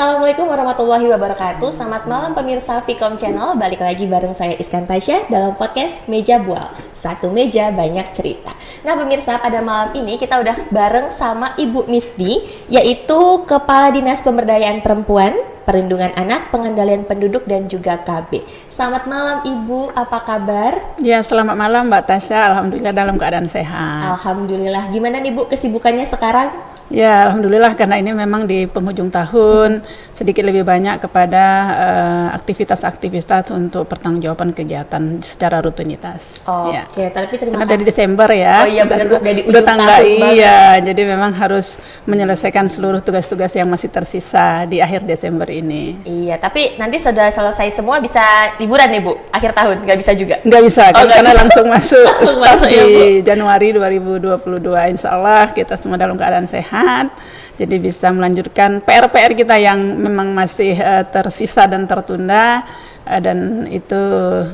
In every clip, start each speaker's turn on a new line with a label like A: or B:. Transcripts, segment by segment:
A: Assalamualaikum warahmatullahi wabarakatuh. Selamat malam pemirsa Vkom Channel. Balik lagi bareng saya Iskan Tasya dalam podcast Meja Bual. Satu meja banyak cerita. Nah pemirsa, pada malam ini kita udah bareng sama Ibu Misdi, yaitu Kepala Dinas Pemberdayaan Perempuan, Perlindungan Anak, Pengendalian Penduduk, dan juga KB. Selamat malam Ibu, apa kabar?
B: Ya, selamat malam Mbak Tasya. Alhamdulillah dalam keadaan sehat.
A: Alhamdulillah. Gimana nih Bu kesibukannya sekarang?
B: Ya, alhamdulillah karena ini memang di penghujung tahun sedikit lebih banyak kepada aktivitas-aktivitas untuk pertanggungjawaban kegiatan secara rutinitas.
A: Oke, tapi terima
B: karena
A: kasih.
B: dari Desember ya.
A: Oh iya benar Bu, dari
B: udah
A: ujung
B: tanggal
A: tahun banget.
B: iya, jadi memang harus menyelesaikan seluruh tugas-tugas yang masih tersisa di akhir Desember ini.
A: Iya, tapi nanti sudah selesai semua bisa liburan nih Bu, akhir tahun, nggak bisa juga?
B: Nggak bisa, karena langsung masuk
A: Langsung
B: start
A: masuk ya, Bu.
B: di Januari 2022. Insya Allah kita semua dalam keadaan sehat, jadi bisa melanjutkan PR-PR kita yang memang masih tersisa dan tertunda, dan itu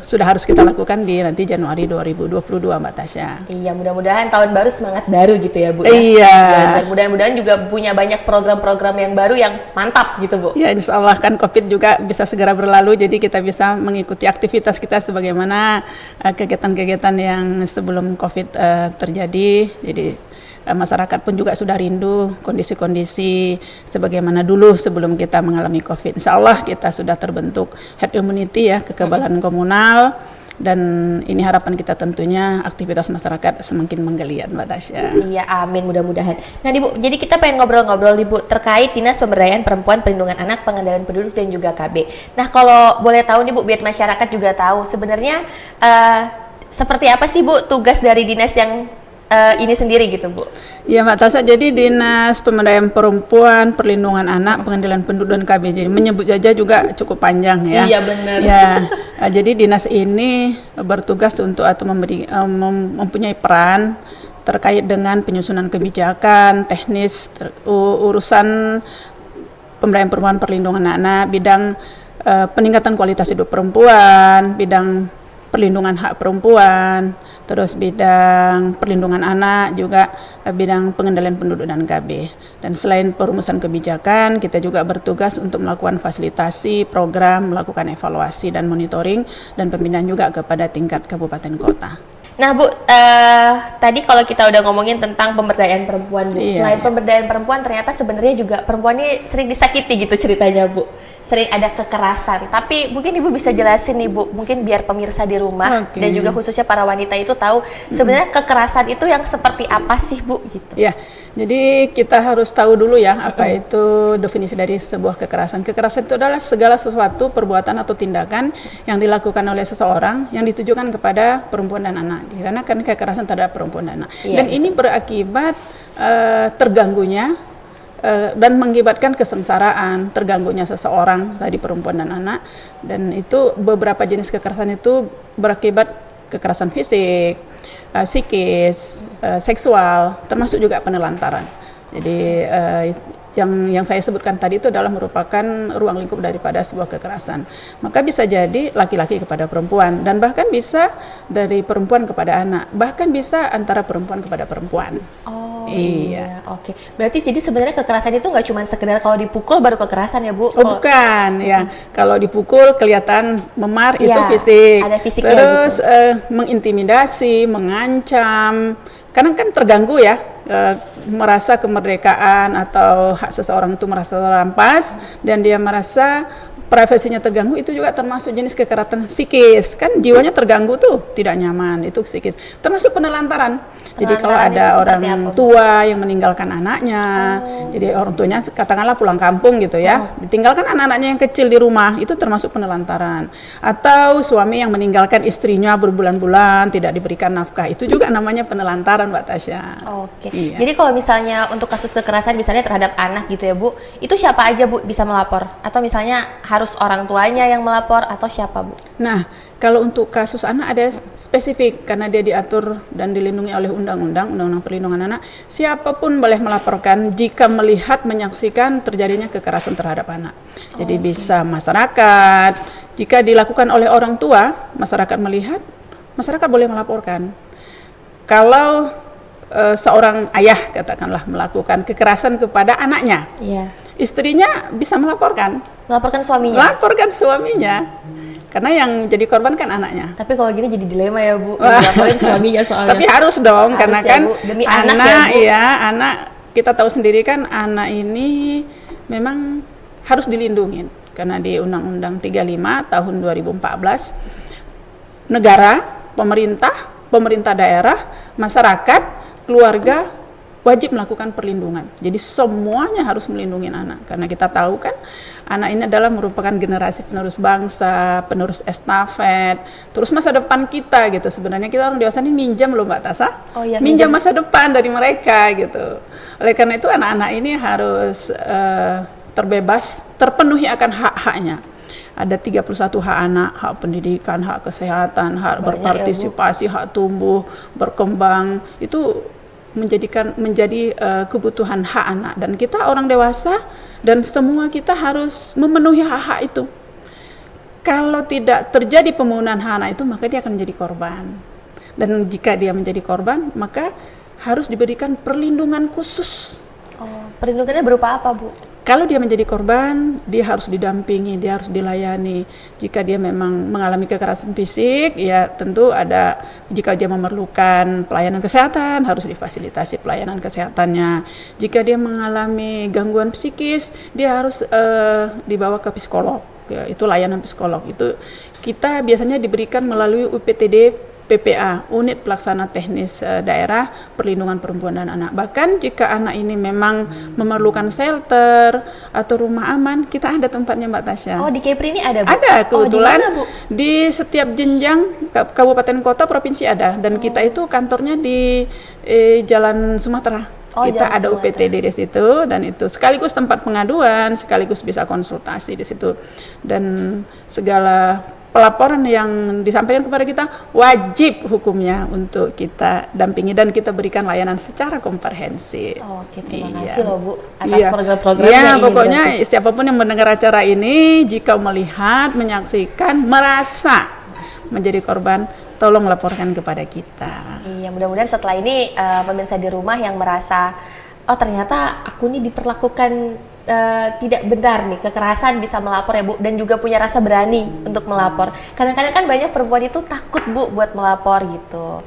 B: sudah harus kita lakukan di nanti Januari 2022 Mbak Tasya.
A: Iya, mudah-mudahan tahun baru semangat baru gitu ya Bu.
B: Iya.
A: Dan mudah-mudahan juga punya banyak program-program yang baru yang mantap gitu Bu.
B: Ya, insya Allah kan COVID juga bisa segera berlalu, jadi kita bisa mengikuti aktivitas kita sebagaimana kegiatan-kegiatan yang sebelum COVID terjadi. Jadi masyarakat pun juga sudah rindu kondisi-kondisi sebagaimana dulu sebelum kita mengalami COVID. Insya Allah kita sudah terbentuk herd immunity ya, kekebalan komunal. Dan ini harapan kita tentunya aktivitas masyarakat semakin menggeliat Mbak Tasya.
A: Iya, amin, mudah-mudahan. Nah Bu, jadi kita pengen ngobrol-ngobrol nih Bu terkait Dinas Pemberdayaan Perempuan, Perlindungan Anak, Pengendalian Penduduk, dan juga KB. Nah kalau boleh tahu nih Bu, biar masyarakat juga tahu sebenarnya seperti apa sih Bu tugas dari dinas yang ini sendiri gitu Bu?
B: Ya Mbak Tasya, jadi Dinas Pemberdayaan Perempuan, Perlindungan Anak, Pengendalian Penduduk, dan KB. Jadi menyebut saja juga cukup panjang ya.
A: Iya benar.
B: Ya, jadi dinas ini bertugas untuk atau mempunyai peran terkait dengan penyusunan kebijakan, teknis, urusan pemberdayaan perempuan, perlindungan anak, bidang peningkatan kualitas hidup perempuan, bidang perlindungan hak perempuan, terus bidang perlindungan anak, juga bidang pengendalian penduduk dan KB. Dan selain perumusan kebijakan, kita juga bertugas untuk melakukan fasilitasi program, melakukan evaluasi dan monitoring, dan pembinaan juga kepada tingkat kabupaten kota.
A: Nah Bu, tadi kalau kita udah ngomongin tentang pemberdayaan perempuan Bu, selain pemberdayaan perempuan ternyata sebenarnya juga perempuan ini sering disakiti gitu ceritanya Bu, sering ada kekerasan. Tapi mungkin Ibu bisa jelasin nih Bu, mungkin biar pemirsa di rumah dan juga khususnya para wanita itu tahu sebenarnya kekerasan itu yang seperti apa sih Bu gitu.
B: Ya, jadi kita harus tahu dulu ya apa itu definisi dari sebuah kekerasan. Kekerasan itu adalah segala sesuatu perbuatan atau tindakan yang dilakukan oleh seseorang yang ditujukan kepada perempuan dan anak. Dikarenakan kekerasan terhadap perempuan dan anak. Dan ini berakibat terganggunya dan mengakibatkan kesengsaraan, terganggunya seseorang tadi perempuan dan anak. Dan itu beberapa jenis kekerasan itu berakibat kekerasan fisik, psikis, seksual, termasuk juga penelantaran. Jadi yang saya sebutkan tadi itu adalah merupakan ruang lingkup daripada sebuah kekerasan. Maka bisa jadi laki-laki kepada perempuan, dan bahkan bisa dari perempuan kepada anak, bahkan bisa antara perempuan kepada perempuan.
A: Oh iya, oke. Berarti jadi sebenarnya kekerasan itu nggak cuma sekedar kalau dipukul baru kekerasan ya Bu?
B: Oh bukan, ya. Kalau dipukul kelihatan memar itu
A: Ya,
B: fisik.
A: ada fisiknya
B: terus
A: gitu.
B: Mengintimidasi, mengancam. Karena kan terganggu ya, merasa kemerdekaan atau hak seseorang itu merasa terampas, dan dia merasa privasinya terganggu, itu juga termasuk jenis kekerasan psikis. Kan jiwanya terganggu tuh, tidak nyaman, itu psikis. Termasuk penelantaran. Jadi kalau ada orang tua yang meninggalkan anaknya, jadi orang tuanya katakanlah pulang kampung gitu ya, ditinggalkan anak-anaknya yang kecil di rumah, itu termasuk penelantaran. Atau suami yang meninggalkan istrinya berbulan-bulan, tidak diberikan nafkah, itu juga namanya penelantaran Mbak Tasya.
A: Oke. Iya. Jadi kalau misalnya untuk kasus kekerasan misalnya terhadap anak gitu ya Bu, itu siapa aja Bu bisa melapor? Atau misalnya harus orang tuanya yang melapor atau siapa Bu?
B: Nah, kalau untuk kasus anak ada spesifik karena dia diatur dan dilindungi oleh Undang-Undang Perlindungan Anak. Siapapun boleh melaporkan jika melihat menyaksikan terjadinya kekerasan terhadap anak. Jadi bisa masyarakat, jika dilakukan oleh orang tua, masyarakat melihat, masyarakat boleh melaporkan. Kalau seorang ayah katakanlah melakukan kekerasan kepada anaknya, istrinya bisa melaporkan
A: Melaporkan suaminya.
B: karena yang jadi korban kan anaknya.
A: Tapi kalau gini jadi dilema ya Bu, laporin suaminya soalnya.
B: Tapi harus dong,
A: Harus
B: karena
A: ya,
B: kan
A: Bu. Demi anak ya, Bu.
B: iya, anak kita tahu sendiri kan anak ini memang harus dilindungi karena di Undang-Undang 35 tahun 2014 negara, pemerintah daerah, masyarakat, keluarga wajib melakukan perlindungan. Jadi semuanya harus melindungi anak karena kita tahu kan anak ini adalah merupakan generasi penerus bangsa, penerus estafet, terus masa depan kita gitu. Sebenarnya kita orang dewasa ini minjam loh Mbak Tasa, minjam masa depan dari mereka gitu. Oleh karena itu anak-anak ini harus terbebas, terpenuhi akan hak-haknya. Ada 31 hak anak, hak pendidikan, hak kesehatan, hak berpartisipasi, hak tumbuh, berkembang. Itu menjadi kebutuhan hak anak, dan kita orang dewasa dan semua kita harus memenuhi hak-hak itu. Kalau tidak terjadi pemenuhan hak anak itu, maka dia akan menjadi korban, dan jika dia menjadi korban maka harus diberikan perlindungan khusus.
A: Perlindungannya berupa apa Bu?
B: Kalau dia menjadi korban, dia harus didampingi, dia harus dilayani. Jika dia memang mengalami kekerasan fisik, ya tentu ada, jika dia memerlukan pelayanan kesehatan, harus difasilitasi pelayanan kesehatannya. Jika dia mengalami gangguan psikis, dia harus dibawa ke psikolog. Ya, itu layanan psikolog. Itu kita biasanya diberikan melalui UPTD PPA, Unit Pelaksana Teknis Daerah Perlindungan Perempuan dan Anak. Bahkan jika anak ini memang memerlukan shelter atau rumah aman, kita ada tempatnya Mbak Tasya.
A: Di Kepri ini ada Bu?
B: Ada, kebetulan
A: di mana, Bu?
B: Di setiap jenjang kabupaten kota provinsi ada, dan kita itu kantornya di Jalan Sumatera. Kita ada UPTD di situ, dan itu sekaligus tempat pengaduan, sekaligus bisa konsultasi di situ, dan segala pelaporan yang disampaikan kepada kita wajib hukumnya untuk kita dampingi dan kita berikan layanan secara komprehensif.
A: Oke, terima kasih loh Bu atas program-programnya.
B: Iya, pokoknya siapapun yang mendengar acara ini, jika melihat, menyaksikan, merasa menjadi korban, tolong laporkan kepada kita.
A: Iya, mudah-mudahan setelah ini pemirsa di rumah yang merasa, ternyata aku ini diperlakukan tidak benar nih, kekerasan, bisa melapor ya Bu, dan juga punya rasa berani untuk melapor. Kadang-kadang kan banyak perempuan itu takut Bu buat melapor gitu.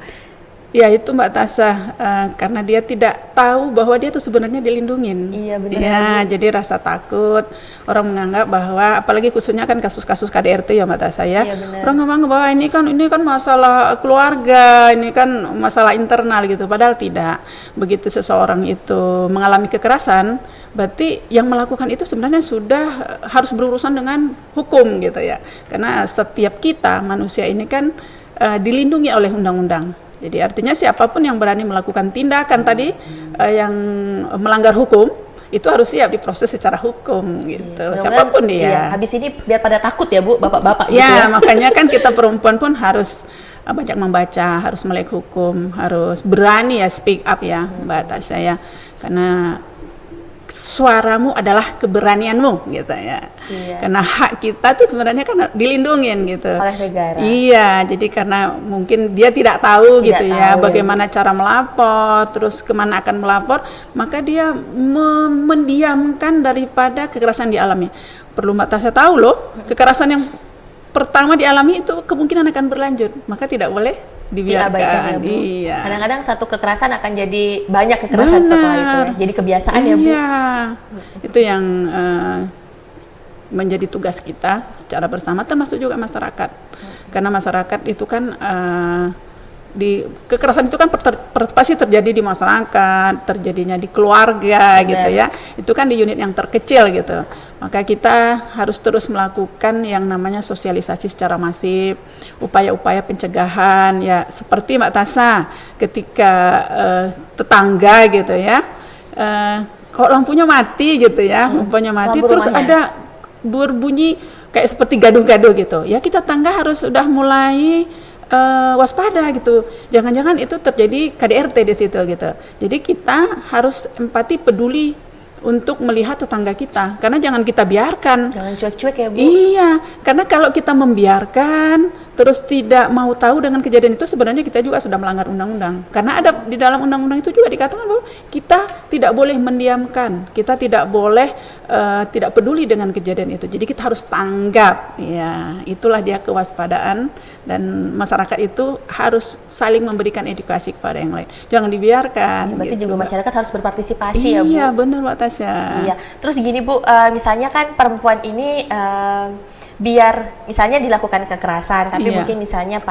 B: Ya itu Mbak Tasa, karena dia tidak tahu bahwa dia tuh sebenarnya dilindungin.
A: Iya benar.
B: Ya, jadi rasa takut, orang menganggap bahwa, apalagi khususnya kan kasus-kasus KDRT ya Mbak Tasa ya.
A: Iya, benar.
B: Orang menganggap bahwa ini kan masalah keluarga, ini kan masalah internal gitu. Padahal tidak. Begitu seseorang itu mengalami kekerasan, berarti yang melakukan itu sebenarnya sudah harus berurusan dengan hukum gitu ya. Karena setiap kita manusia ini kan dilindungi oleh undang-undang. Jadi artinya siapapun yang berani melakukan tindakan tadi yang melanggar hukum, itu harus siap diproses secara hukum gitu. Iya, siapapun dia.
A: Iya, habis ini biar pada takut ya Bu, bapak-bapak gitu
B: ya. Makanya kan kita perempuan pun harus banyak membaca, harus melek hukum, harus berani ya speak up ya Mbak Tasya ya. Karena suaramu adalah keberanianmu gitu ya. Iya. Karena hak kita tuh sebenarnya kan dilindungin gitu
A: oleh negara.
B: Iya, jadi karena mungkin dia tidak tahu gitu ya bagaimana cara melapor, terus kemana akan melapor, maka dia mendiamkan daripada kekerasan dialami. Perlu Mbak Tasya tahu loh, kekerasan yang pertama dialami itu kemungkinan akan berlanjut, maka tidak boleh dibiarkan.
A: Ya, Bu.
B: Iya.
A: Kadang-kadang satu kekerasan akan jadi banyak kekerasan setelah itu ya. Jadi kebiasaan ya Bu.
B: Iya. Itu yang menjadi tugas kita secara bersama, termasuk juga masyarakat. Karena masyarakat itu kan kekerasan itu kan pasti terjadi di masyarakat, terjadinya di keluarga gitu ya. Itu kan di unit yang terkecil gitu. Maka kita harus terus melakukan yang namanya sosialisasi secara masif, upaya-upaya pencegahan ya, seperti Mbak Tasa ketika tetangga gitu ya, kok lampunya mati gitu ya, lampunya mati terus ada berbunyi kayak seperti gaduh-gaduh gitu. Ya kita tetangga harus sudah mulai waspada gitu, jangan-jangan itu terjadi KDRT di situ gitu. Jadi kita harus empati, peduli untuk melihat tetangga kita, karena jangan kita biarkan.
A: Jangan cuek-cuek ya Bu.
B: Iya, karena kalau kita membiarkan terus tidak mau tahu dengan kejadian itu, sebenarnya kita juga sudah melanggar undang-undang. Karena ada di dalam undang-undang itu juga dikatakan bahwa kita tidak boleh mendiamkan, kita tidak boleh tidak peduli dengan kejadian itu. Jadi kita harus tanggap. Ya, itulah dia kewaspadaan, dan masyarakat itu harus saling memberikan edukasi kepada yang lain. Jangan dibiarkan.
A: Ya, berarti
B: gitu,
A: juga
B: Mbak.
A: masyarakat harus berpartisipasi ya, Bu.
B: Iya, benar Mbak Tasya.
A: Iya. Terus gini, Bu, misalnya kan perempuan ini biar misalnya dilakukan kekerasan, tapi
B: Iya.
A: mungkin misalnya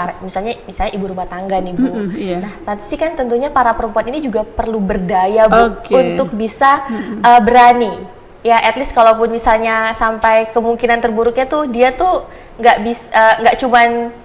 A: ibu rumah tangga nih, Bu.
B: Iya.
A: Nah, pasti kan tentunya para perempuan ini juga perlu berdaya, Bu,
B: Oke.
A: untuk bisa berani. Ya, at least kalaupun misalnya sampai kemungkinan terburuknya tuh dia tuh nggak cuman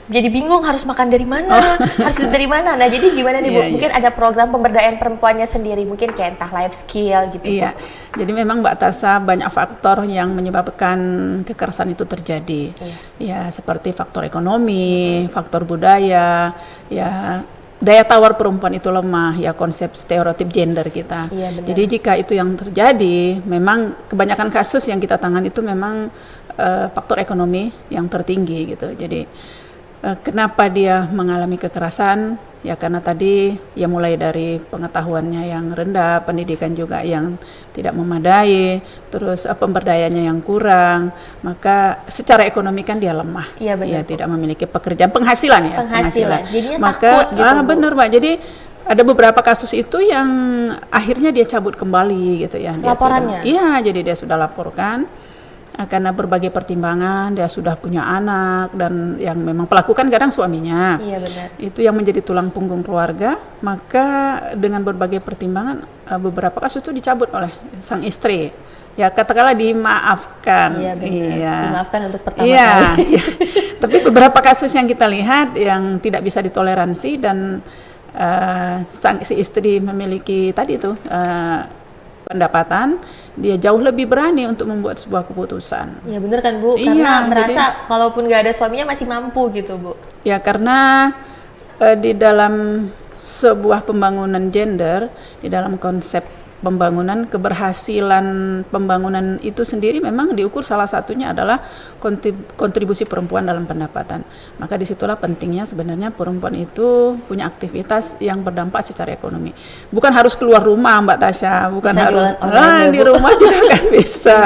A: jadi bingung harus makan dari mana, harus dari mana. Nah, jadi gimana nih, Bu?
B: Iya,
A: Mungkin ada program pemberdayaan perempuannya sendiri, mungkin kayak entah life skill gitu.
B: Iya, jadi memang Mbak Tasa banyak faktor yang menyebabkan kekerasan itu terjadi.
A: Iya.
B: Ya, seperti faktor ekonomi, faktor budaya, ya daya tawar perempuan itu lemah, ya konsep stereotip gender kita.
A: Iya, benar.
B: Jadi jika itu yang terjadi, memang kebanyakan kasus yang kita tangani itu memang faktor ekonomi yang tertinggi gitu. Jadi kenapa dia mengalami kekerasan? Ya karena tadi ya mulai dari pengetahuannya yang rendah, pendidikan juga yang tidak memadai, terus pemberdayaannya yang kurang, maka secara ekonomi kan dia lemah.
A: Iya, benar,
B: Ya
A: Bu.
B: tidak memiliki pekerjaan, penghasilan ya.
A: Penghasilan. Jadinya
B: Maka
A: takut gitu, Bu.
B: benar Mbak. Jadi ada beberapa kasus itu yang akhirnya dia cabut kembali gitu ya.
A: Laporannya?
B: Iya, jadi dia sudah laporkan. Karena berbagai pertimbangan, dia sudah punya anak, dan yang memang pelaku kan kadang suaminya.
A: Iya, benar.
B: Itu yang menjadi tulang punggung keluarga, maka dengan berbagai pertimbangan beberapa kasus itu dicabut oleh sang istri. Ya katakanlah dimaafkan.
A: Iya, benar.
B: Iya.
A: Dimaafkan untuk pertama
B: Iya,
A: kali.
B: iya. Tapi beberapa kasus yang kita lihat yang tidak bisa ditoleransi, dan si istri memiliki tadi itu pendapatan, dia jauh lebih berani untuk membuat sebuah keputusan.
A: Ya bener kan, Bu,
B: Iya,
A: karena
B: jadi-
A: merasa kalaupun nggak ada suaminya masih mampu gitu, Bu.
B: Ya karena di dalam sebuah pembangunan gender, di dalam konsep pembangunan, keberhasilan pembangunan itu sendiri memang diukur salah satunya adalah kontribusi perempuan dalam pendapatan. Maka disitulah pentingnya sebenarnya perempuan itu punya aktivitas yang berdampak secara ekonomi. Bukan harus keluar rumah Mbak Tasya, bukan
A: Bisa
B: harus
A: jualan online ya,
B: di
A: Bu.
B: rumah juga kan bisa.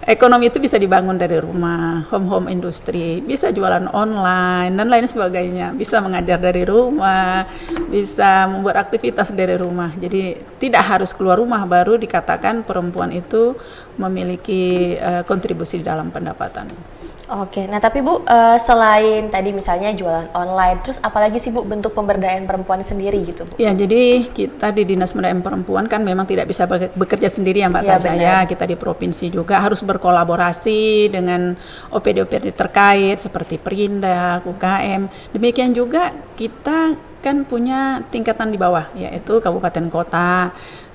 B: Ekonomi itu bisa dibangun dari rumah, home industry, bisa jualan online dan lain sebagainya, bisa mengajar dari rumah, bisa membuat aktivitas dari rumah. Jadi tidak harus keluar rumah baru dikatakan perempuan itu memiliki kontribusi dalam pendapatan.
A: Oke, nah tapi Bu, selain tadi misalnya jualan online, terus apalagi sih Bu bentuk pemberdayaan perempuan sendiri gitu, Bu?
B: Ya, jadi kita di Dinas Pemberdayaan Perempuan kan memang tidak bisa bekerja sendiri ya Mbak
A: Iya,
B: Tasya.
A: benar.
B: Ya, kita di provinsi juga harus berkolaborasi dengan OPD-OPD terkait seperti Perindak, UKM. Demikian juga kita kan punya tingkatan di bawah, yaitu kabupaten kota.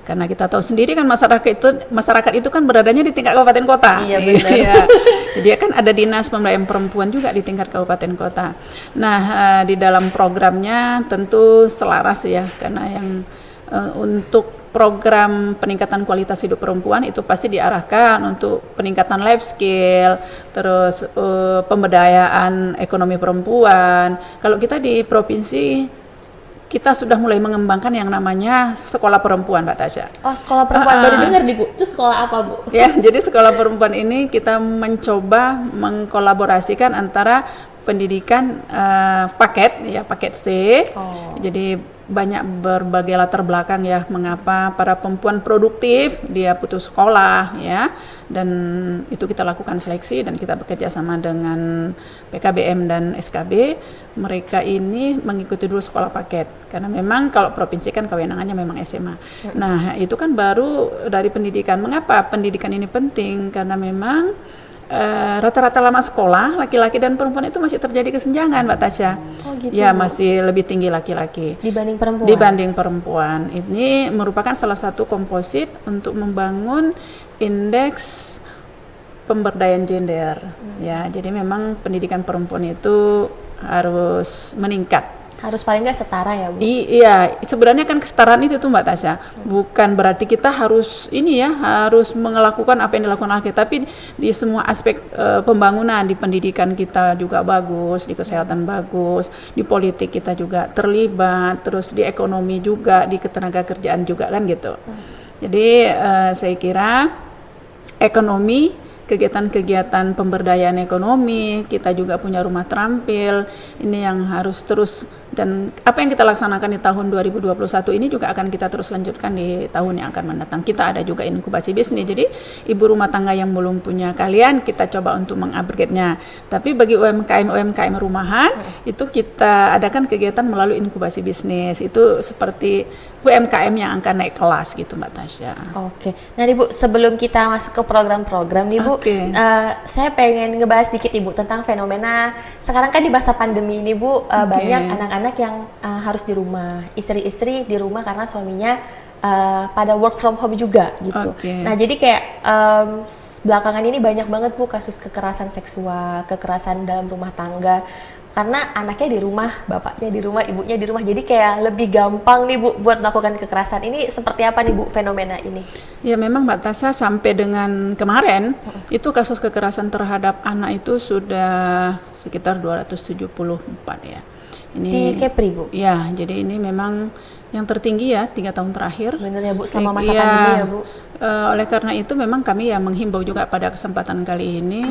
B: Karena kita tahu sendiri kan masyarakat itu kan beradanya di tingkat kabupaten kota.
A: Iya, benar.
B: Iya. Jadi kan ada Dinas Pemberdayaan Perempuan juga di tingkat kabupaten kota. Nah, di dalam programnya tentu selaras ya, karena yang untuk program peningkatan kualitas hidup perempuan itu pasti diarahkan untuk peningkatan life skill, terus pemberdayaan ekonomi perempuan. Kalau kita di provinsi, kita sudah mulai mengembangkan yang namanya sekolah perempuan, Mbak Tasya.
A: Oh, sekolah perempuan, baru dengar nih, Bu. Itu sekolah apa, Bu?
B: Ya, jadi sekolah perempuan ini kita mencoba mengkolaborasikan antara pendidikan paket C.
A: Oh.
B: Jadi banyak berbagai latar belakang ya mengapa para perempuan produktif dia putus sekolah ya, dan itu kita lakukan seleksi dan kita bekerja sama dengan PKBM dan SKB. Mereka ini mengikuti dulu sekolah paket karena memang kalau provinsi kan kewenangannya memang SMA. Nah, itu kan baru dari pendidikan. Mengapa pendidikan ini penting? Karena memang rata-rata lama sekolah laki-laki dan perempuan itu masih terjadi kesenjangan, Mbak Tasya.
A: Oh, gitu,
B: Ya,
A: Bu.
B: masih lebih tinggi laki-laki
A: Dibanding perempuan?
B: dibanding perempuan. Ini merupakan salah satu komposit untuk membangun indeks pemberdayaan gender. Ya, jadi memang pendidikan perempuan itu harus meningkat.
A: Harus paling nggak setara ya Bu?
B: Iya, sebenarnya kan kesetaraan itu tuh Mbak Tasya, bukan berarti kita harus ini ya, harus melakukan apa yang dilakukan anak kita, tapi di semua aspek pembangunan, di pendidikan kita juga bagus, di kesehatan bagus, di politik kita juga terlibat, terus di ekonomi juga, di ketenaga kerjaan juga kan gitu. Jadi saya kira ekonomi, kegiatan-kegiatan pemberdayaan ekonomi, kita juga punya rumah terampil, ini yang harus terus, dan apa yang kita laksanakan di tahun 2021 ini juga akan kita terus lanjutkan di tahun yang akan mendatang. Kita ada juga inkubasi bisnis, jadi ibu rumah tangga yang belum punya kalian, kita coba untuk mengupgrade-nya. Tapi bagi UMKM rumahan, itu kita adakan kegiatan melalui inkubasi bisnis, itu seperti UMKM yang akan naik kelas gitu Mbak Tasya.
A: Oke, nah Ibu, sebelum kita masuk ke program-program nih Bu, saya pengen ngebahas dikit Ibu tentang fenomena sekarang kan di masa pandemi ini Bu, banyak anak-anak yang harus di rumah, istri-istri di rumah karena suaminya pada work from home juga gitu. Nah jadi kayak belakangan ini banyak banget Bu kasus kekerasan seksual, kekerasan dalam rumah tangga. Karena anaknya di rumah, bapaknya di rumah, ibunya di rumah, jadi kayak lebih gampang nih Bu buat melakukan kekerasan. Ini seperti apa nih Bu fenomena ini? Ya
B: memang Mbak Tasya, sampai dengan kemarin itu kasus kekerasan terhadap anak itu sudah sekitar 274 ya. Ini
A: di Kepri Bu?
B: Ya, jadi ini memang yang tertinggi ya 3 tahun terakhir.
A: Bener ya Bu, selama masa pandemi ya Bu?
B: Oleh karena itu memang kami ya menghimbau juga pada kesempatan kali ini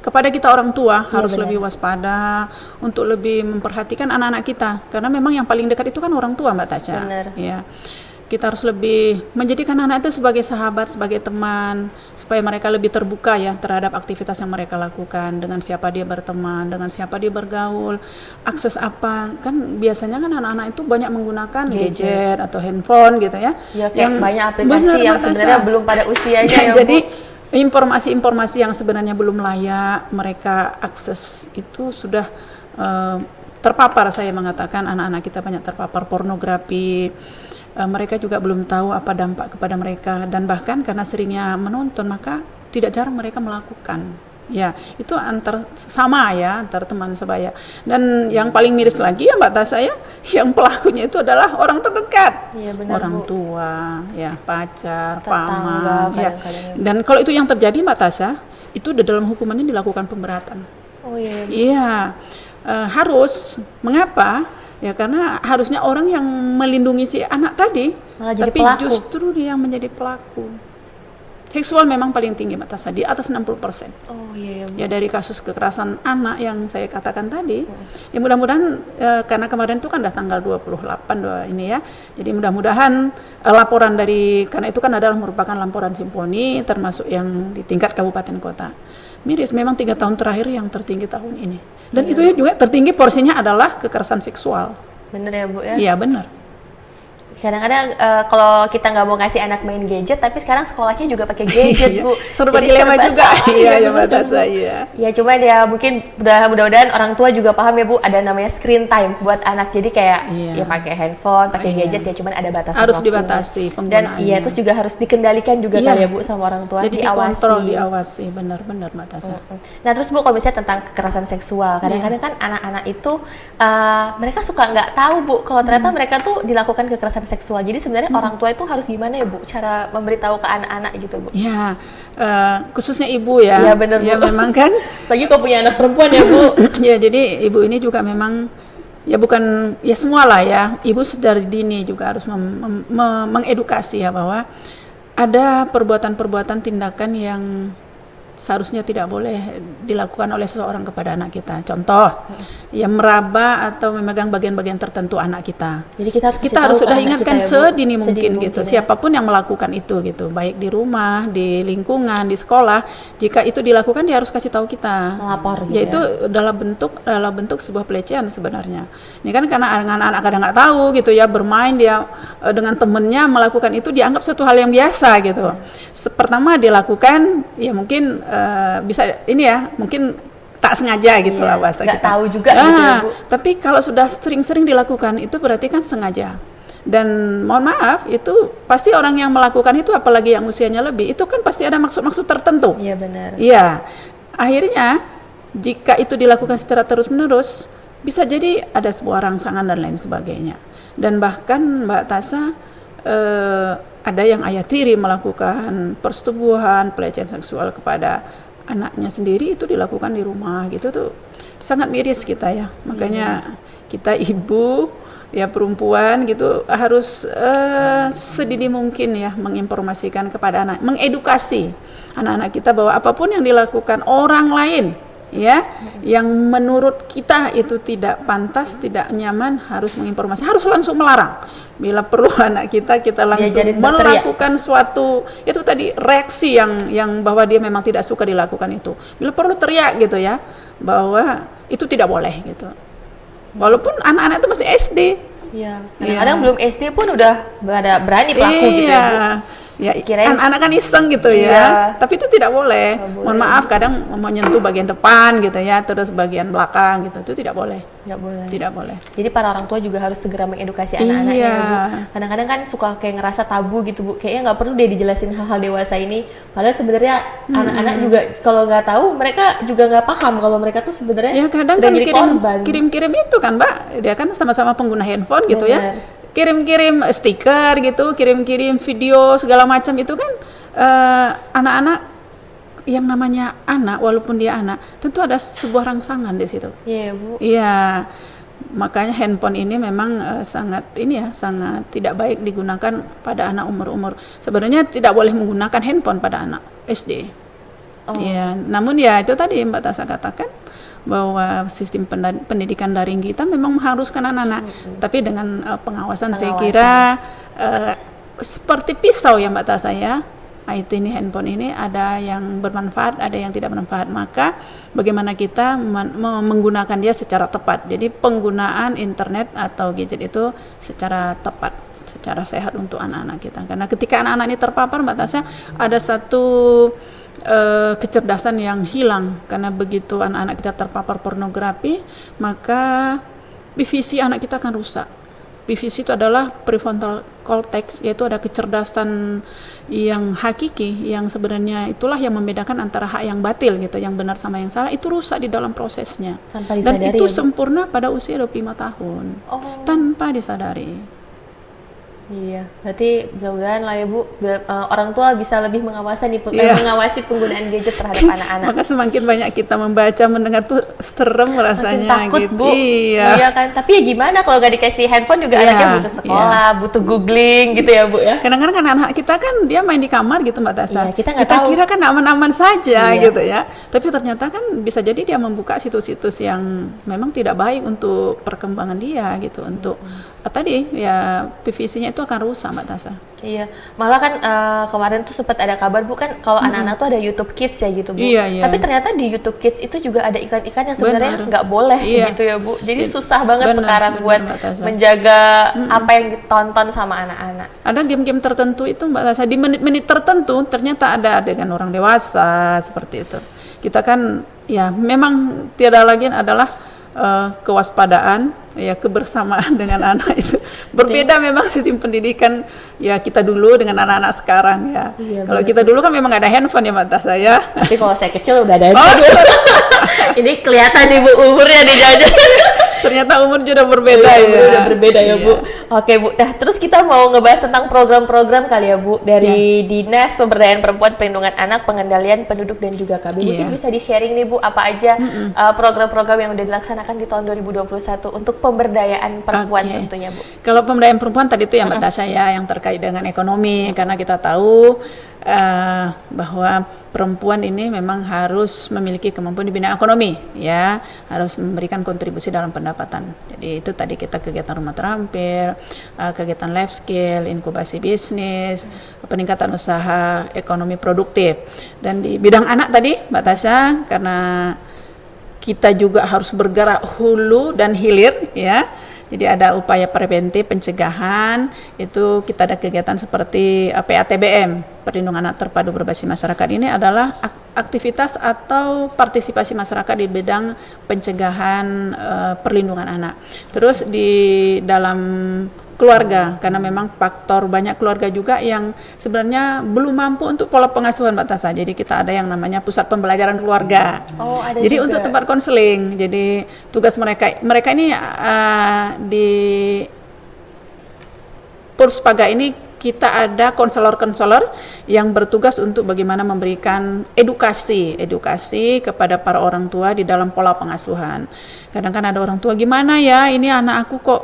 B: kepada kita orang tua harus lebih waspada untuk lebih memperhatikan anak-anak kita, karena memang yang paling dekat itu kan orang tua Mbak Tasya. Ya, kita harus lebih menjadikan anak itu sebagai sahabat, sebagai teman, supaya mereka lebih terbuka ya terhadap aktivitas yang mereka lakukan, dengan siapa dia berteman, dengan siapa dia bergaul, akses apa. Kan biasanya kan anak-anak itu banyak menggunakan gadget atau handphone gitu ya.
A: Ya, kayak banyak aplikasi yang sebenarnya belum pada usianya ya Bu.
B: Jadi informasi-informasi yang sebenarnya belum layak mereka akses itu sudah terpapar. Saya mengatakan anak-anak kita banyak terpapar pornografi. Mereka juga belum tahu apa dampak kepada mereka, dan bahkan karena seringnya menonton maka tidak jarang mereka melakukan. Ya, itu antar teman sebaya. Dan yang paling miris lagi ya Mbak Tasya, yang pelakunya itu adalah orang terdekat.
A: Ya, benar,
B: orang
A: Bu.
B: Tua, ya pacar,
A: tetangga,
B: paman. Ya. Dan kalau itu yang terjadi Mbak Tasya, itu di dalam hukumannya dilakukan pemberatan.
A: Oh iya.
B: Iya, harus. Mengapa? Ya karena harusnya orang yang melindungi si anak tadi,
A: malah jadi
B: tapi
A: pelaku.
B: Justru dia yang menjadi pelaku. Seksual memang paling tinggi Mbak Tasya, di atas 60%.
A: Oh iya,
B: ya dari kasus kekerasan anak yang saya katakan tadi. Ya mudah-mudahan karena kemarin itu kan udah tanggal 28 ini ya. Jadi mudah-mudahan laporan dari, karena itu kan adalah merupakan laporan Simponi termasuk yang di tingkat kabupaten kota. Miris, memang 3 tahun terakhir yang tertinggi tahun ini. Dan itu juga tertinggi porsinya adalah kekerasan seksual.
A: Bener ya Bu ya?
B: Iya benar.
A: Kadang-kadang kalau kita nggak mau kasih anak main gadget, tapi sekarang sekolahnya juga pakai gadget Bu.
B: Serba dilema juga. Iya Mbak Tasya. Iya.
A: Ya cuma ya mungkin mudah-mudahan orang tua juga paham ya Bu, ada namanya screen time buat anak. Jadi kayak ya pakai handphone, pakai gadget ya, cuman ada batasan
B: harus
A: waktunya.
B: Dibatasi penggunaannya.
A: Dan iya terus juga harus dikendalikan juga kali ya Bu sama orang tua.
B: Jadi diawasi, benar-benar Mbak Tasya.
A: Nah terus Bu, kalau misalnya tentang kekerasan seksual, kadang-kadang kan anak-anak itu mereka suka nggak tahu Bu kalau ternyata mereka tuh dilakukan kekerasan seksual. Jadi sebenarnya orang tua itu harus gimana ya Bu cara memberitahu ke anak-anak gitu Bu?
B: Ya, khususnya ibu ya.
A: Ya benar Bu.
B: Ya memang kan.
A: Lagi kok punya anak perempuan ya Bu.
B: Ya jadi ibu ini juga memang ya bukan ya semua lah ya. Ibu sedari dini juga harus mengedukasi ya bahwa ada perbuatan-perbuatan tindakan yang seharusnya tidak boleh dilakukan oleh seseorang kepada anak kita. Contoh, yang meraba atau memegang bagian-bagian tertentu anak kita.
A: Jadi kita
B: harus sudah ingatkan sedini mungkin gitu.
A: Ya.
B: Siapapun yang melakukan itu gitu, baik di rumah, di lingkungan, di sekolah, jika itu dilakukan dia harus kasih tahu kita.
A: Melapor gitu.
B: Yaitu dalam bentuk sebuah pelecehan sebenarnya. Ini kan karena anak-anak kadang nggak tahu gitu ya, bermain dia dengan temennya melakukan itu dianggap suatu hal yang biasa gitu. Pertama dilakukan ya mungkin bisa ini ya mungkin tak sengaja gitu lah bahasa kita.
A: Nggak tahu juga gitu ya Bu.
B: Tapi kalau sudah sering-sering dilakukan itu berarti kan sengaja. Dan mohon maaf itu pasti orang yang melakukan itu apalagi yang usianya lebih itu kan pasti ada maksud-maksud tertentu.
A: Iya benar.
B: Iya. Akhirnya jika itu dilakukan secara terus-menerus bisa jadi ada sebuah rangsangan dan lain sebagainya. Dan bahkan Mbak Tasha, ada yang ayah tiri melakukan persetubuhan, pelecehan seksual kepada anaknya sendiri, itu dilakukan di rumah gitu tuh. Sangat miris kita ya. Makanya kita ibu ya perempuan gitu harus sedini mungkin ya menginformasikan kepada anak, mengedukasi anak-anak kita bahwa apapun yang dilakukan orang lain ya yang menurut kita itu tidak pantas, tidak nyaman, harus menginformasi, harus langsung melarang. Bila perlu anak kita langsung melakukan suatu itu tadi reaksi yang bahwa dia memang tidak suka dilakukan itu. Bila perlu teriak gitu ya bahwa itu tidak boleh gitu. Walaupun anak-anak itu masih SD.
A: Iya, kadang-kadang belum SD pun udah berani pelaku gitu ya, Bu.
B: Ya, anak-anak kan iseng gitu ya, tapi itu tidak boleh. Mohon maaf, kadang menyentuh bagian depan gitu ya, terus bagian belakang gitu, itu tidak boleh.
A: Nggak boleh.
B: Tidak boleh.
A: Jadi para orang tua juga harus segera mengedukasi anak-anaknya ya, Bu. Kadang-kadang kan suka kayak ngerasa tabu gitu, Bu. Kayaknya nggak perlu deh dijelasin hal-hal dewasa ini. Padahal sebenarnya anak-anak juga kalau nggak tahu, mereka juga nggak paham kalau mereka tuh sebenarnya sedang
B: kan
A: jadi korban.
B: Kirim-kirim itu kan, Mbak. Dia kan sama-sama pengguna handphone gitu ya. Kirim-kirim stiker gitu, kirim-kirim video segala macam itu kan anak-anak yang namanya anak, walaupun dia anak, tentu ada sebuah rangsangan di situ.
A: Iya, Bu.
B: Iya, makanya handphone ini memang sangat tidak baik digunakan pada anak umur-umur. Sebenarnya tidak boleh menggunakan handphone pada anak SD. Iya, namun ya itu tadi Mbak Tasha katakan bahwa sistem pendidikan daring kita memang mengharuskan anak-anak, tapi dengan pengawasan saya kira seperti pisau ya Mbak Tasha ya. IT ini, handphone ini ada yang bermanfaat, ada yang tidak bermanfaat. Maka bagaimana kita menggunakan dia secara tepat. Jadi penggunaan internet atau gadget itu secara tepat, secara sehat untuk anak-anak kita. Karena ketika anak-anak ini terpapar, Mbak Tasha, ada satu kecerdasan yang hilang. Karena begitu anak-anak kita terpapar pornografi, maka PVC anak kita akan rusak. PVC itu adalah prefrontal cortex, yaitu ada kecerdasan yang hakiki, yang sebenarnya itulah yang membedakan antara hak yang batil gitu, yang benar sama yang salah, itu rusak di dalam prosesnya.
A: Tanpa disadari.
B: Dan itu sempurna pada usia 25 tahun. Tanpa disadari.
A: Iya, berarti mudah-mudahan lah ya Bu, orang tua bisa lebih mengawasi penggunaan gadget terhadap anak-anak.
B: Maka semakin banyak kita membaca, mendengar tuh serem rasanya.
A: Makin takut
B: gitu.
A: Bu. Iya kan, tapi ya gimana kalau nggak dikasih handphone juga anaknya butuh sekolah, butuh googling gitu ya Bu ya.
B: Kadang-kadang kan anak kita kan dia main di kamar gitu Mbak Tasha.
A: Iya, kita
B: kira kan aman-aman saja gitu ya. Tapi ternyata kan bisa jadi dia membuka situs-situs yang memang tidak baik untuk perkembangan dia gitu, untuk tadi ya PVC-nya itu akan rusak Mbak Tasha.
A: Iya, malah kan kemarin tuh sempat ada kabar Bu kan kalau anak-anak tuh ada YouTube Kids ya gitu Bu.
B: Iya.
A: Tapi ternyata di YouTube Kids itu juga ada iklan-iklan yang sebenarnya nggak boleh gitu ya Bu. Jadi susah banget sekarang buat menjaga apa yang ditonton sama anak-anak.
B: Ada game-game tertentu itu Mbak Tasha, di menit-menit tertentu ternyata ada adegan orang dewasa seperti itu. Kita kan ya memang tiada lagi adalah kewaspadaan, ya kebersamaan dengan anak itu berbeda. Memang sistem pendidikan ya kita dulu dengan anak-anak sekarang ya. Kalau kita dulu kan memang nggak ada handphone ya Mbak Tasha ya.
A: Tapi kalau saya kecil udah ada handphone. Ini kelihatan nih Bu umurnya dijajah.
B: Ternyata umur sudah berbeda
A: udah berbeda ya Bu. Oke Bu, terus kita mau ngebahas tentang program-program kali ya Bu dari Dinas Pemberdayaan Perempuan, Perlindungan Anak, Pengendalian Penduduk dan juga KB. Mungkin bisa di-sharing nih Bu apa aja program-program yang udah dilaksanakan di tahun 2021 untuk pemberdayaan perempuan tentunya Bu.
B: Kalau pemberdayaan perempuan tadi itu ya Mbak Tasha ya, yang terkait dengan ekonomi, karena kita tahu bahwa perempuan ini memang harus memiliki kemampuan di bidang ekonomi ya, harus memberikan kontribusi dalam pendapatan. Jadi itu tadi kita kegiatan rumah terampil, kegiatan life skill, inkubasi bisnis, peningkatan usaha ekonomi produktif. Dan di bidang anak tadi Mbak Tasha, karena kita juga harus bergerak hulu dan hilir ya. Jadi ada upaya preventif pencegahan, itu kita ada kegiatan seperti PATBM, Perlindungan Anak Terpadu Berbasis Masyarakat. Ini adalah aktivitas atau partisipasi masyarakat di bidang pencegahan perlindungan anak. Terus di dalam keluarga, karena memang faktor banyak keluarga juga yang sebenarnya belum mampu untuk pola pengasuhan Mbak Tasha. Jadi kita ada yang namanya pusat pembelajaran keluarga.
A: Oh, ada
B: jadi
A: juga.
B: untuk tempat konseling. Jadi tugas mereka ini di Purspaga ini kita ada konselor-konselor yang bertugas untuk bagaimana memberikan edukasi kepada para orang tua di dalam pola pengasuhan. Kadang-kadang ada orang tua, gimana ya, ini anak aku kok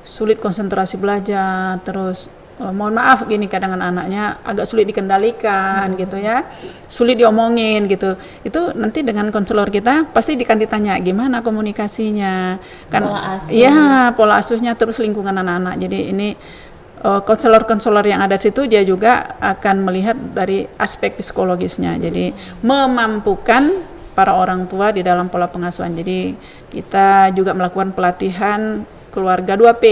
B: sulit konsentrasi belajar, terus mohon maaf gini, kadang anaknya agak sulit dikendalikan gitu ya, sulit diomongin gitu. Itu nanti dengan konselor kita pasti akan ditanya gimana komunikasinya, kan
A: Pola asuh.
B: ya pola asuhnya, terus lingkungan anak-anak. Jadi ini konselor-konselor yang ada di situ dia juga akan melihat dari aspek psikologisnya. Jadi memampukan para orang tua di dalam pola pengasuhan. Jadi kita juga melakukan pelatihan keluarga 2P.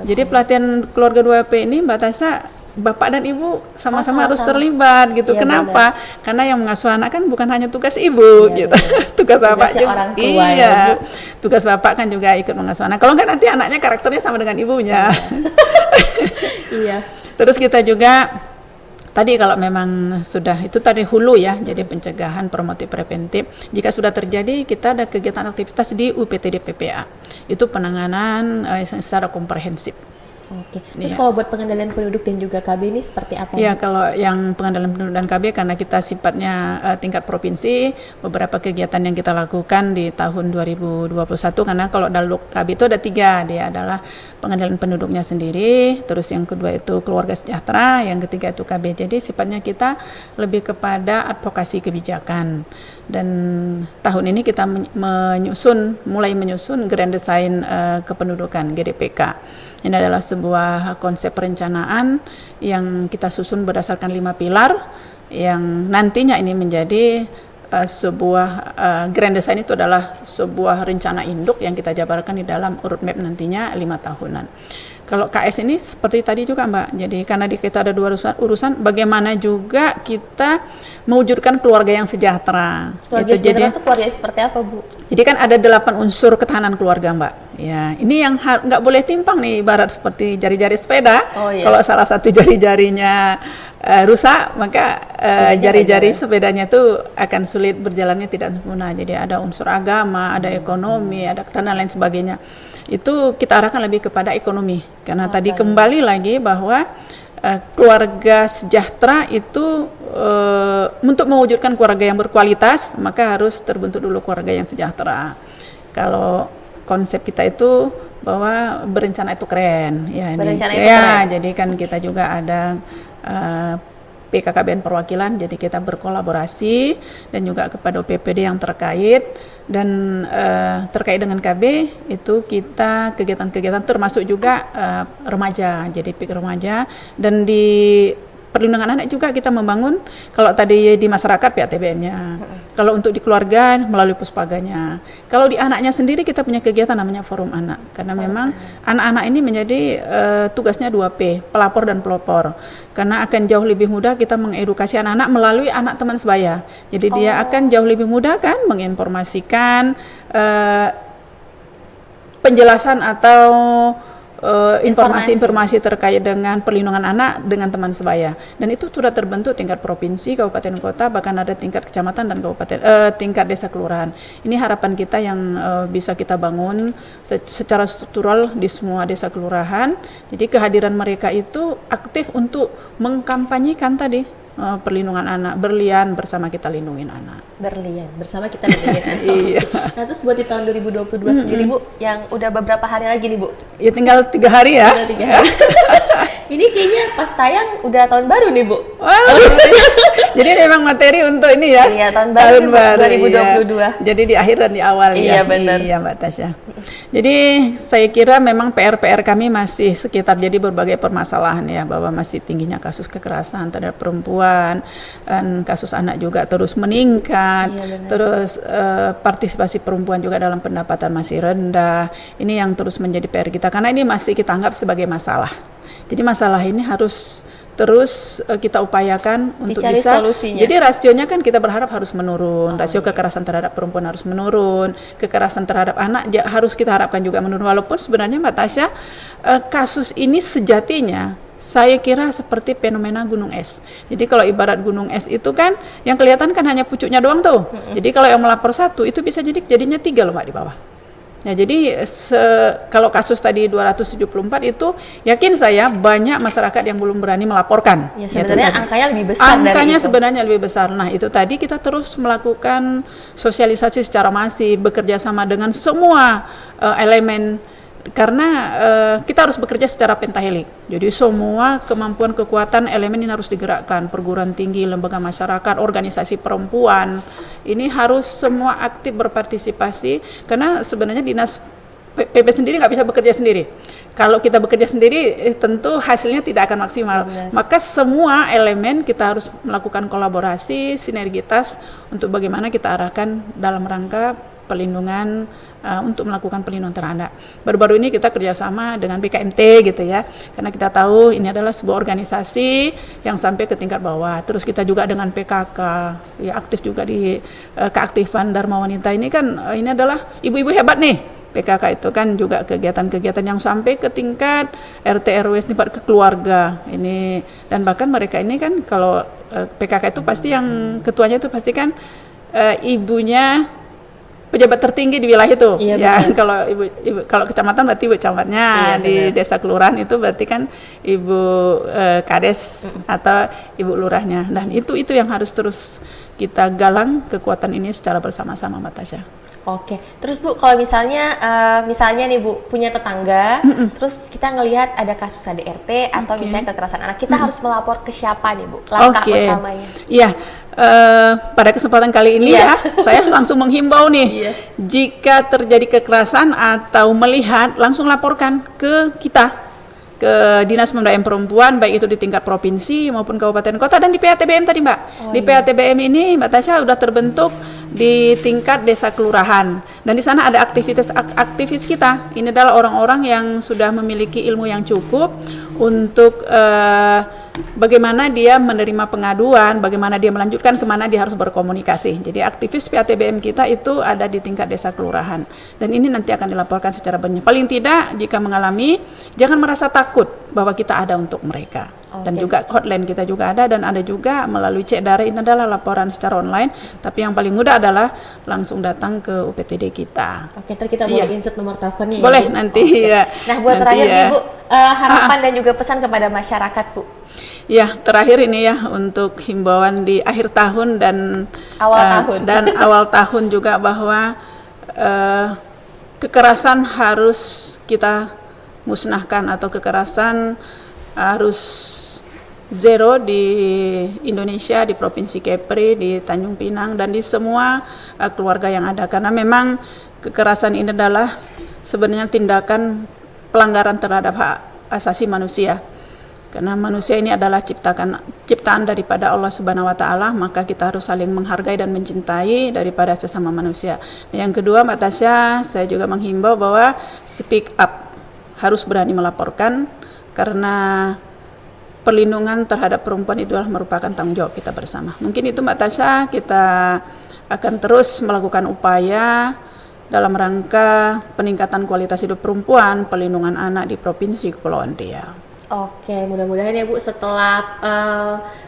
B: Jadi pelatihan keluarga 2P ini Mbak Tasha, bapak dan ibu sama-sama harus terlibat gitu.
A: Iya,
B: kenapa?
A: Benar.
B: Karena yang mengasuh anak kan bukan hanya tugas ibu gitu. Tugas bapak
A: Tugasnya
B: juga.
A: orang tua,
B: iya.
A: ya, Bu.
B: Tugas bapak kan juga ikut mengasuh anak. Kalau enggak nanti anaknya karakternya sama dengan ibunya.
A: Iya.
B: Terus kita juga tadi kalau memang sudah itu tadi hulu ya, jadi pencegahan, promotif, preventif. Jika sudah terjadi, kita ada kegiatan aktivitas di UPTD PPA. Itu penanganan secara komprehensif.
A: Oke. Terus kalau buat pengendalian penduduk dan juga KB ini seperti apa?
B: Ya, kalau yang pengendalian penduduk dan KB karena kita sifatnya tingkat provinsi, beberapa kegiatan yang kita lakukan di tahun 2021, karena kalau dalam KB itu ada 3, dia adalah pengendalian penduduknya sendiri, terus yang kedua itu keluarga sejahtera, yang ketiga itu KB. Jadi sifatnya kita lebih kepada advokasi kebijakan. Dan tahun ini kita mulai menyusun Grand Design Kependudukan GDPK. Ini adalah sebuah konsep perencanaan yang kita susun berdasarkan 5 pilar yang nantinya ini menjadi sebuah Grand Design. Itu adalah sebuah rencana induk yang kita jabarkan di dalam roadmap nantinya 5 tahunan. Kalau KS ini seperti tadi juga Mbak, jadi karena di kita ada 2 urusan, bagaimana juga kita mewujudkan keluarga yang sejahtera.
A: Keluarga sejahtera itu keluarga seperti apa, Bu?
B: Jadi kan ada 8 unsur ketahanan keluarga Mbak. Ya, ini yang nggak boleh timpang nih, ibarat seperti jari-jari sepeda.
A: Oh, iya.
B: Kalau salah satu jari-jarinya rusak, maka jari-jari sepedanya itu akan sulit berjalannya, tidak sempurna. Jadi ada unsur agama, ada ekonomi, ada dan lain sebagainya. Itu kita arahkan lebih kepada ekonomi, karena tadi kembali lagi bahwa keluarga sejahtera itu untuk mewujudkan keluarga yang berkualitas, maka harus terbentuk dulu keluarga yang sejahtera. Kalau konsep kita itu bahwa berencana itu keren, ya.
A: Berencana
B: itu keren. Jadi kan kita juga ada PKKBN perwakilan, jadi kita berkolaborasi dan juga kepada OPPD yang terkait, dan terkait dengan KB itu kita kegiatan-kegiatan termasuk juga remaja, jadi PIK remaja, dan di perlindungan anak juga kita membangun, kalau tadi di masyarakat PATBM-nya, kalau untuk di keluarga melalui Puspaganya, kalau di anaknya sendiri kita punya kegiatan namanya Forum Anak, karena memang anak-anak ini menjadi tugasnya 2P, pelapor dan pelopor, karena akan jauh lebih mudah kita mengedukasi anak-anak melalui anak teman sebaya, jadi dia akan jauh lebih mudah kan menginformasikan penjelasan atau informasi-informasi terkait dengan perlindungan anak dengan teman sebaya, dan itu sudah terbentuk tingkat provinsi, kabupaten kota, bahkan ada tingkat kecamatan dan kabupaten tingkat desa kelurahan. Ini harapan kita yang bisa kita bangun secara struktural di semua desa kelurahan. Jadi kehadiran mereka itu aktif untuk mengkampanyekan tadi perlindungan anak, berlian bersama kita lindungin anak.
A: Berlian bersama kita lindungin anak.
B: Iya.
A: Nah, terus buat di tahun 2022 sendiri, Bu, yang udah beberapa hari lagi nih, Bu.
B: Ya tinggal 3 hari ya.
A: Udah 3 hari. Ini kayaknya pas tayang udah tahun baru nih, Bu.
B: Jadi memang materi untuk ini ya.
A: Iya, tahun baru 2022.
B: Iya. Jadi di akhir dan di awal
A: ya.
B: Iya,
A: benar.
B: Iya, Mbak Tasha. Jadi saya kira memang PR kami masih sekitar jadi berbagai permasalahan ya, bahwa masih tingginya kasus kekerasan terhadap perempuan, dan kasus anak juga terus meningkat.
A: Iya,
B: terus partisipasi perempuan juga dalam pendapatan masih rendah. Ini yang terus menjadi PR kita, karena ini masih kita anggap sebagai masalah. Jadi masalah ini harus terus kita upayakan untuk
A: dicari
B: bisa
A: solusinya.
B: Jadi rasionya kan kita berharap harus menurun, rasio kekerasan terhadap perempuan harus menurun, kekerasan terhadap anak harus kita harapkan juga menurun. Walaupun sebenarnya Mbak Tasya, kasus ini sejatinya saya kira seperti fenomena gunung es. Jadi kalau ibarat gunung es itu kan yang kelihatan kan hanya pucuknya doang tuh. Jadi kalau yang melapor satu itu bisa jadinya 3 loh Mbak di bawah. Ya, jadi kalau kasus tadi 274 itu yakin saya banyak masyarakat yang belum berani melaporkan.
A: Ya, sebenarnya angkanya lebih besar dari itu.
B: Angkanya sebenarnya lebih besar. Nah, itu tadi kita terus melakukan sosialisasi secara masif, bekerja sama dengan semua elemen, karena kita harus bekerja secara pentahelik. Jadi semua kemampuan kekuatan elemen ini harus digerakkan, perguruan tinggi, lembaga masyarakat, organisasi perempuan, ini harus semua aktif berpartisipasi, karena sebenarnya dinas PP sendiri nggak bisa bekerja sendiri. Kalau kita bekerja sendiri tentu hasilnya tidak akan maksimal.
A: Benar.
B: Maka semua elemen kita harus melakukan kolaborasi, sinergitas untuk bagaimana kita arahkan dalam rangka pelindungan, untuk melakukan pelindungan terhadap. Baru-baru ini kita kerjasama dengan BKMT gitu ya, karena kita tahu ini adalah sebuah organisasi yang sampai ke tingkat bawah. Terus kita juga dengan PKK, ya aktif juga di keaktifan Dharma Wanita ini kan, ini adalah ibu-ibu hebat nih. PKK itu kan juga kegiatan-kegiatan yang sampai ke tingkat RT RW, tingkat ke keluarga ini, dan bahkan mereka ini kan kalau PKK itu pasti yang ketuanya itu pasti kan ibunya pejabat tertinggi di wilayah itu.
A: Iya,
B: ya kalau ibu kalau kecamatan berarti ibu camatnya, di desa kelurahan itu berarti kan ibu kades atau ibu lurahnya. Dan itu yang harus terus kita galang kekuatan ini secara bersama-sama, Mbak Tasya.
A: Oke, terus Bu, kalau misalnya nih Bu punya tetangga, terus kita ngelihat ada kasus ADRT atau misalnya kekerasan anak, kita harus melapor ke siapa nih Bu? Langkah utamanya?
B: Iya, pada kesempatan kali ini ya, saya langsung menghimbau nih, jika terjadi kekerasan atau melihat, langsung laporkan ke kita, ke Dinas Pemberdayaan Perempuan, baik itu di tingkat provinsi maupun kabupaten kota, dan di PATBM tadi Mbak. Di PATBM ini Mbak Tasya sudah terbentuk di tingkat desa kelurahan, dan di sana ada aktivis kita. Ini adalah orang-orang yang sudah memiliki ilmu yang cukup untuk bagaimana dia menerima pengaduan, bagaimana dia melanjutkan, kemana dia harus berkomunikasi. Jadi aktivis PATBM kita itu ada di tingkat desa kelurahan, dan ini nanti akan dilaporkan secara banyak. Paling tidak jika mengalami, jangan merasa takut bahwa kita ada untuk mereka. Dan juga hotline kita juga ada, dan ada juga melalui Cek Dare, ini adalah laporan secara online, tapi yang paling mudah adalah langsung datang ke UPTD kita.
A: Oke, ntar kita boleh insert nomor teleponnya ya,
B: boleh
A: Bu?
B: nanti ya.
A: Nah, buat terakhir nih Bu, harapan dan juga pesan kepada masyarakat Bu.
B: Ya, terakhir ini ya, untuk himbauan di akhir tahun dan awal tahun juga, bahwa kekerasan harus kita musnahkan, atau kekerasan harus zero di Indonesia, di Provinsi Kepri, di Tanjung Pinang, dan di semua keluarga yang ada. Karena memang kekerasan ini adalah sebenarnya tindakan pelanggaran terhadap hak asasi manusia. Karena manusia ini adalah ciptaan daripada Allah Subhanahu wa taala, maka kita harus saling menghargai dan mencintai daripada sesama manusia. Dan yang kedua, Mbak Tasya, saya juga menghimbau bahwa speak up, harus berani melaporkan, karena perlindungan terhadap perempuan itu adalah merupakan tanggung jawab kita bersama. Mungkin itu Mbak Tasya, kita akan terus melakukan upaya dalam rangka peningkatan kualitas hidup perempuan, perlindungan anak di Provinsi Kepulauan Riau.
A: Oke, mudah-mudahan ya Bu, setelah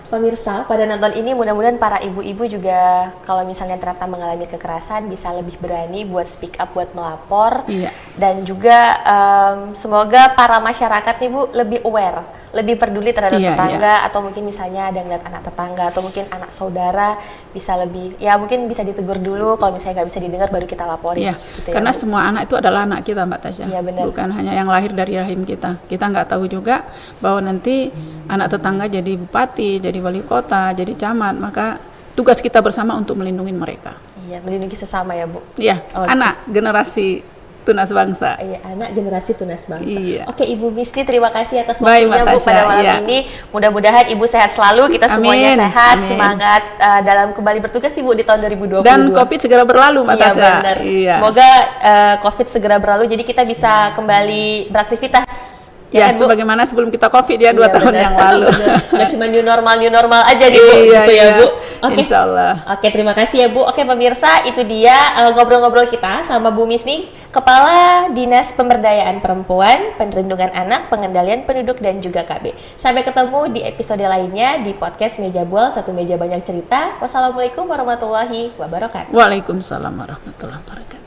A: pemirsa pada nonton ini, mudah-mudahan para ibu-ibu juga kalau misalnya ternyata mengalami kekerasan bisa lebih berani buat speak up, buat melapor. Dan juga semoga para masyarakat nih Bu lebih aware, lebih peduli terhadap tetangga, atau mungkin misalnya ada ngeliat anak tetangga atau mungkin anak saudara, bisa lebih, ya mungkin bisa ditegur dulu, kalau misalnya nggak bisa didengar baru kita laporin. Gitu
B: karena
A: ya,
B: semua anak itu adalah anak kita, Mbak Tasya. Bukan hanya yang lahir dari rahim kita. Kita nggak tahu juga bahwa nanti anak tetangga jadi bupati, jadi wali kota, jadi camat, maka tugas kita bersama untuk melindungi mereka.
A: Iya, melindungi sesama ya Bu.
B: Iya, anak generasi tunas bangsa.
A: Iya, anak generasi tunas bangsa.
B: Iya.
A: Oke, Ibu Misty, terima kasih atas waktunya Bu pada malam ini. Mudah-mudahan Ibu sehat selalu, kita semuanya sehat, semangat dalam kembali bertugas Ibu di tahun 2022.
B: Dan COVID segera berlalu, Mbak Tasya.
A: Benar. Semoga COVID segera berlalu, jadi kita bisa kembali beraktivitas
B: Ya,
A: kan, Bu?
B: sebagaimana sebelum kita COVID ya 2
A: Iya,
B: tahun
A: benar.
B: yang lalu.
A: Nggak cuma new normal aja nih, Bu,
B: Iya,
A: gitu ya,
B: iya.
A: Bu. Oke.
B: Insya Allah.
A: Oke, terima kasih ya, Bu. Oke, pemirsa, itu dia ngobrol-ngobrol kita sama Bu Misni, Kepala Dinas Pemberdayaan Perempuan, Perlindungan Anak, Pengendalian Penduduk, dan juga KB. Sampai ketemu di episode lainnya di podcast Meja Bual, Satu Meja Banyak Cerita. Wassalamualaikum warahmatullahi wabarakatuh.
B: Waalaikumsalam warahmatullahi wabarakatuh.